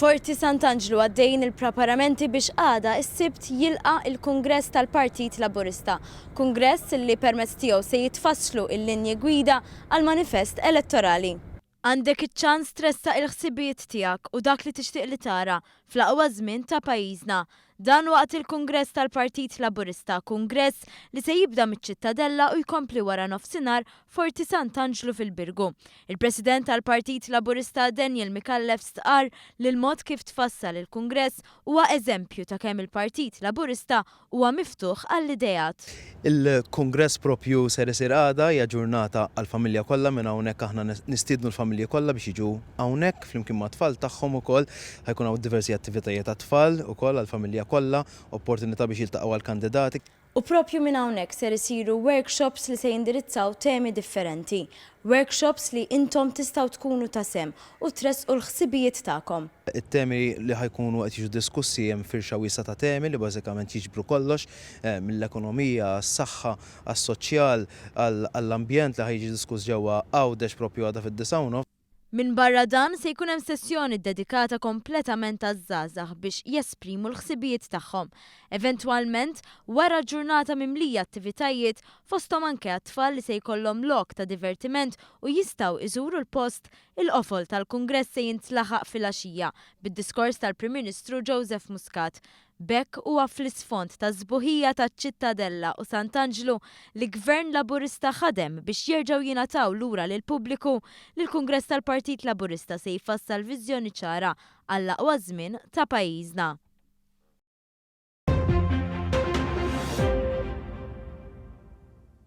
Forti Sant'Angelo għaddejjin il-preparamenti biex għada s-sibt jilqa il-Kungress tal-Partit Laburista. Kungress li permezz tiegħu se jitfasslu il-linji gwida għal manifest elettorali. Għandek iċ-ċans tressa il-ħsibijiet tiegħek u dak li tixtieq li tara fl-aqwa żmien ta' pajjiżna. Dan waqt il-Kungress tal-Partit Laburista, kungress li se jibda miċ-Ċittadella u jkompli wara nofsinhar Forti Sant'Angelo fil-Birgu. Il-President tal-Partit Laburista Daniel Mikallef stqar li l-mod kif tfassal il-Kungress huwa eżempju ta' kemm il-Partit Laburista huwa miftuħ għall-idejat. Il-Kungress propju ser isir għada hija ġurnata għall-familja kollha minn hawnhekk aħna nistiednu l-familji kollha biex jiġu hawnhekk flimkien ma' tfal tagħhom ukoll ħajkun hawn diversi attivitajiet tat-tfal ukoll għall-familja kollha, opportunità biex jiltaqgħu għall-kandidati. U propju minn hawnhekk ser isiru workshops li se jindirizzaw temi differenti. Workshops li intom tistgħu tkunu ta' sem u tressqu l-ħsibijiet tagħkom. It-temi li ħajkunu qed jiġu diskussi hemm firxa wiesa ta' temi li bażikament jiġbru kollox mill-ekonomija, għas-saħħa, għas-soċjal, għall-ambjent li ħajġi diskuss ġewwa Għawdex propju għadha fid-9. Min barra dan se jkun hemm sessjoni dedikata kompletament għaż-żgħażagħ biex jesprimu l-ħsibijiet tagħhom. Eventwalment, wara ġurnata mimlija attivitajiet fosthom anke għat-tfal li se jkollhom lok ta' divertiment u jistgħu iżuru l-post il-qofol tal-Kungress se jintlaħaq fil-għaxija bid-diskors tal-Prim Ministru Joseph Muscat. Bekk huwa fl-isfond ta' żbuħija taċ-Ċittadella u Sant'Angelo li Gvern Laburista ħadem biex jerġgħu jingħataw lura lill-pubbliku li l-Kungress tal-Partit Laburista se jfassal viżjoni ċara għall-aqwa żmien ta' pajjiżna.